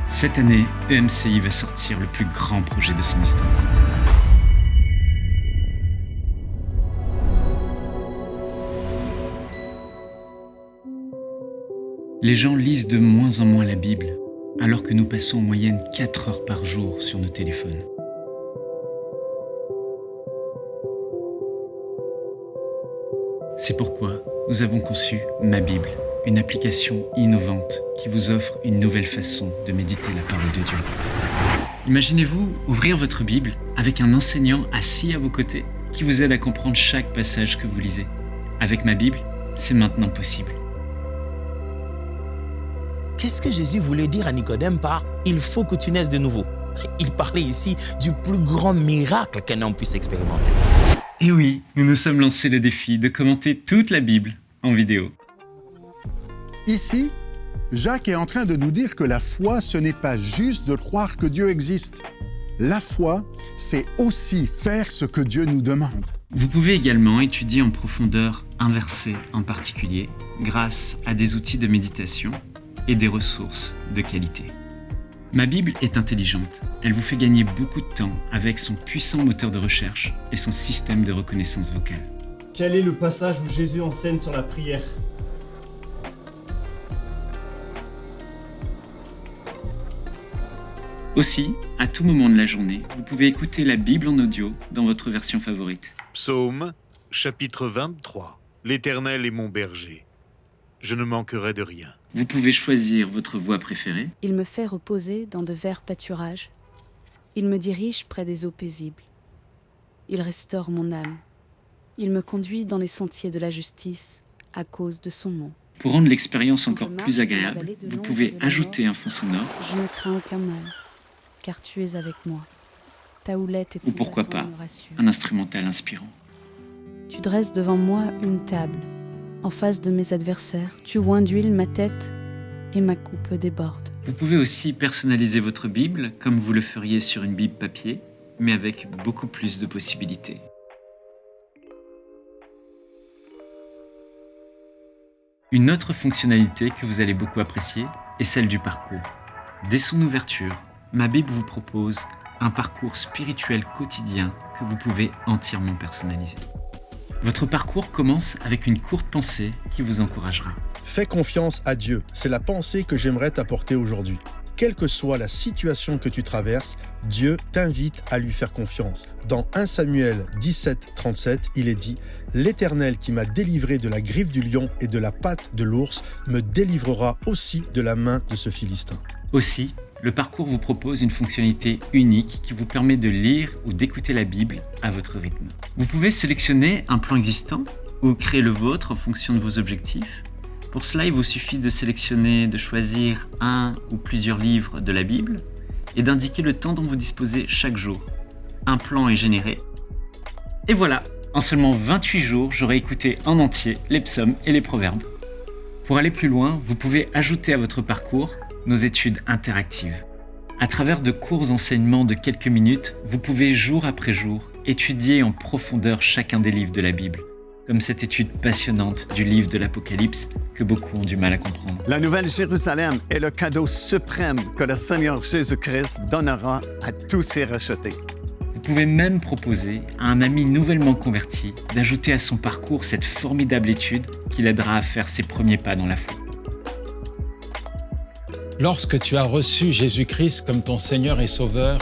Cette année, EMCI va sortir le plus grand projet de son histoire. Les gens lisent de moins en moins la Bible, alors que nous passons en moyenne 4 heures par jour sur nos téléphones. C'est pourquoi nous avons conçu Ma Bible, une application innovante qui vous offre une nouvelle façon de méditer la parole de Dieu. Imaginez-vous ouvrir votre Bible avec un enseignant assis à vos côtés qui vous aide à comprendre chaque passage que vous lisez. Avec Ma Bible, c'est maintenant possible. Qu'est-ce que Jésus voulait dire à Nicodème par « il faut que tu naisses de nouveau » ? Il parlait ici du plus grand miracle qu'un homme puisse expérimenter. Et oui, nous nous sommes lancé le défi de commenter toute la Bible en vidéo. Ici, Jacques est en train de nous dire que la foi, ce n'est pas juste de croire que Dieu existe. La foi, c'est aussi faire ce que Dieu nous demande. Vous pouvez également étudier en profondeur un verset en particulier grâce à des outils de méditation et des ressources de qualité. Ma Bible est intelligente. Elle vous fait gagner beaucoup de temps avec son puissant moteur de recherche et son système de reconnaissance vocale. Quel est le passage où Jésus enseigne sur la prière ? Aussi, à tout moment de la journée, vous pouvez écouter la Bible en audio dans votre version favorite. Psaume, chapitre 23. L'Éternel est mon berger. Je ne manquerai de rien. Vous pouvez choisir votre voix préférée. Il me fait reposer dans de verts pâturages. Il me dirige près des eaux paisibles. Il restaure mon âme. Il me conduit dans les sentiers de la justice à cause de son nom. Pour rendre l'expérience encore plus agréable, vous pouvez ajouter un fond sonore. Je ne crains aucun mal, car tu es avec moi. Ta houlette et ton Ou pourquoi bâton pas, me rassurent. un instrumental inspirant. Tu dresses devant moi une table. En face de mes adversaires, tu oins d'huile ma tête et ma coupe déborde. Vous pouvez aussi personnaliser votre Bible comme vous le feriez sur une Bible papier, mais avec beaucoup plus de possibilités. Une autre fonctionnalité que vous allez beaucoup apprécier est celle du parcours. Dès son ouverture, Ma Bible vous propose un parcours spirituel quotidien que vous pouvez entièrement personnaliser. Votre parcours commence avec une courte pensée qui vous encouragera. Fais confiance à Dieu, c'est la pensée que j'aimerais t'apporter aujourd'hui. Quelle que soit la situation que tu traverses, Dieu t'invite à lui faire confiance. Dans 1 Samuel 17, 37, il est dit « L'Éternel qui m'a délivré de la griffe du lion et de la patte de l'ours me délivrera aussi de la main de ce Philistin. » Aussi, le parcours vous propose une fonctionnalité unique qui vous permet de lire ou d'écouter la Bible à votre rythme. Vous pouvez sélectionner un plan existant ou créer le vôtre en fonction de vos objectifs. Pour cela, il vous suffit de choisir un ou plusieurs livres de la Bible et d'indiquer le temps dont vous disposez chaque jour. Un plan est généré. Et voilà, en seulement 28 jours, j'aurai écouté en entier les psaumes et les proverbes. Pour aller plus loin, vous pouvez ajouter à votre parcours nos études interactives. À travers de courts enseignements de quelques minutes, vous pouvez jour après jour étudier en profondeur chacun des livres de la Bible, comme cette étude passionnante du livre de l'Apocalypse que beaucoup ont du mal à comprendre. La Nouvelle Jérusalem est le cadeau suprême que le Seigneur Jésus-Christ donnera à tous ses rachetés. Vous pouvez même proposer à un ami nouvellement converti d'ajouter à son parcours cette formidable étude qui l'aidera à faire ses premiers pas dans la foi. Lorsque tu as reçu Jésus-Christ comme ton Seigneur et Sauveur,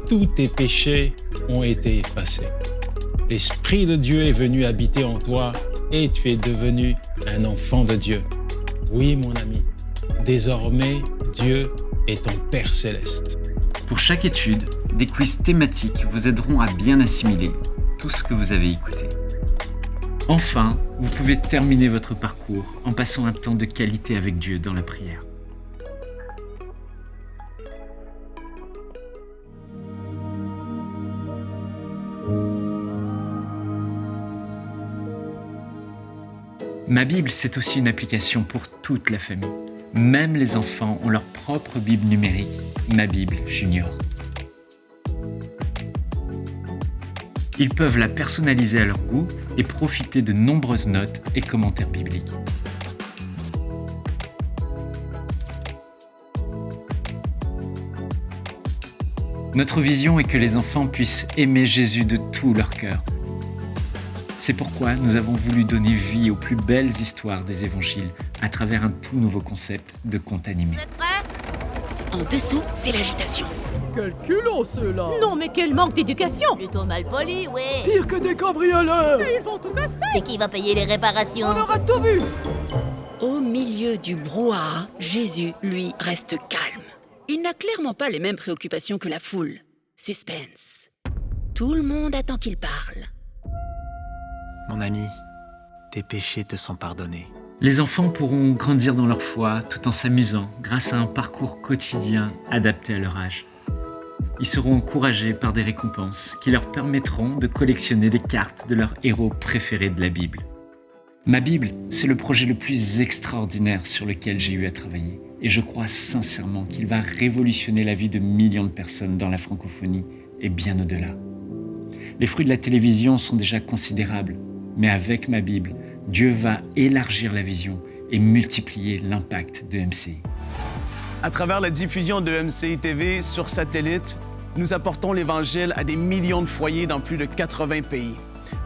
tous tes péchés ont été effacés. L'Esprit de Dieu est venu habiter en toi et tu es devenu un enfant de Dieu. Oui, mon ami, désormais, Dieu est ton Père céleste. Pour chaque étude, des quiz thématiques vous aideront à bien assimiler tout ce que vous avez écouté. Enfin, vous pouvez terminer votre parcours en passant un temps de qualité avec Dieu dans la prière. Ma Bible, c'est aussi une application pour toute la famille. Même les enfants ont leur propre Bible numérique, Ma Bible Junior. Ils peuvent la personnaliser à leur goût et profiter de nombreuses notes et commentaires bibliques. Notre vision est que les enfants puissent aimer Jésus de tout leur cœur. C'est pourquoi nous avons voulu donner vie aux plus belles histoires des évangiles à travers un tout nouveau concept de conte animé. Vous êtes prêts? En dessous, c'est l'agitation. Quel culot ceux-là! Non mais quel manque d'éducation! Plutôt mal poli, ouais. Pire que des cambrioleurs! Ils vont tout casser! Et qui va payer les réparations? On aura tout vu! Au milieu du brouhaha, Jésus, lui, reste calme. Il n'a clairement pas les mêmes préoccupations que la foule. Suspense. Tout le monde attend qu'il parle. Mon ami, tes péchés te sont pardonnés. Les enfants pourront grandir dans leur foi tout en s'amusant grâce à un parcours quotidien adapté à leur âge. Ils seront encouragés par des récompenses qui leur permettront de collectionner des cartes de leurs héros préférés de la Bible. Ma Bible, c'est le projet le plus extraordinaire sur lequel j'ai eu à travailler. Et je crois sincèrement qu'il va révolutionner la vie de millions de personnes dans la francophonie et bien au-delà. Les fruits de la télévision sont déjà considérables, mais avec ma Bible, Dieu va élargir la vision et multiplier l'impact de MCI. À travers la diffusion de MCI TV sur satellite, nous apportons l'Évangile à des millions de foyers dans plus de 80 pays.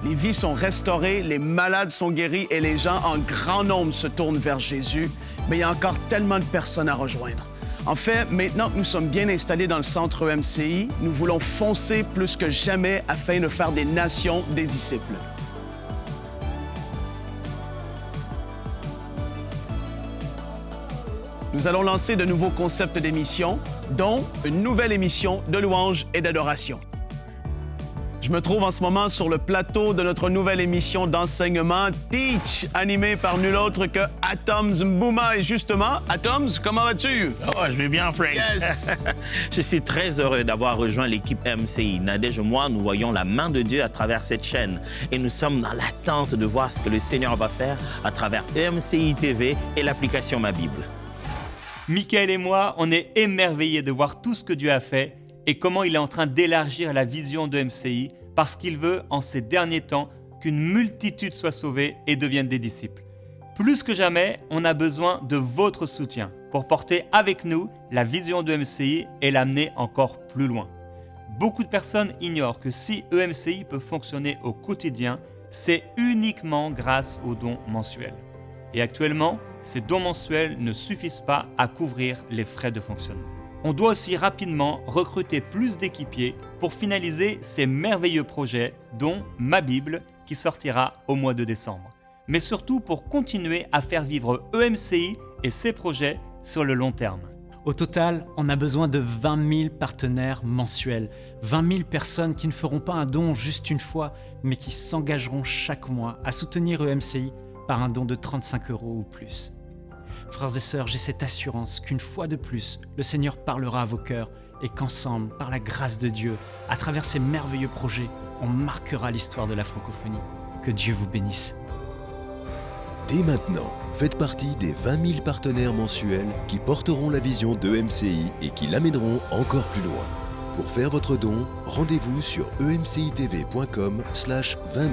Les vies sont restaurées, les malades sont guéris et les gens en grand nombre se tournent vers Jésus, mais il y a encore tellement de personnes à rejoindre. En fait, maintenant que nous sommes bien installés dans le centre MCI, nous voulons foncer plus que jamais afin de faire des nations des disciples. Nous allons lancer de nouveaux concepts d'émissions, dont une nouvelle émission de louange et d'adoration. Je me trouve en ce moment sur le plateau de notre nouvelle émission d'enseignement Teach, animée par nul autre que Atoms Mbouma. Et justement, Atoms, comment vas-tu? Oh, je vais bien, Frank. Yes! Je suis très heureux d'avoir rejoint l'équipe MCI. Nadège et moi, nous voyons la main de Dieu à travers cette chaîne. Et nous sommes dans l'attente de voir ce que le Seigneur va faire à travers MCI TV et l'application Ma Bible. Michael et moi, on est émerveillés de voir tout ce que Dieu a fait et comment il est en train d'élargir la vision de MCI parce qu'il veut, en ces derniers temps, qu'une multitude soit sauvée et devienne des disciples. Plus que jamais, on a besoin de votre soutien pour porter avec nous la vision de MCI et l'amener encore plus loin. Beaucoup de personnes ignorent que si EMCI peut fonctionner au quotidien, c'est uniquement grâce aux dons mensuels. Et actuellement, ces dons mensuels ne suffisent pas à couvrir les frais de fonctionnement. On doit aussi rapidement recruter plus d'équipiers pour finaliser ces merveilleux projets, dont Ma Bible, qui sortira au mois de décembre. Mais surtout pour continuer à faire vivre EMCI et ses projets sur le long terme. Au total, on a besoin de 20 000 partenaires mensuels, 20 000 personnes qui ne feront pas un don juste une fois, mais qui s'engageront chaque mois à soutenir EMCI par un don de 35 € ou plus. Frères et sœurs, j'ai cette assurance qu'une fois de plus, le Seigneur parlera à vos cœurs et qu'ensemble, par la grâce de Dieu, à travers ces merveilleux projets, on marquera l'histoire de la francophonie. Que Dieu vous bénisse. Dès maintenant, faites partie des 20 000 partenaires mensuels qui porteront la vision d'EMCI et qui l'amèneront encore plus loin. Pour faire votre don, rendez-vous sur emcitv.com/20 000.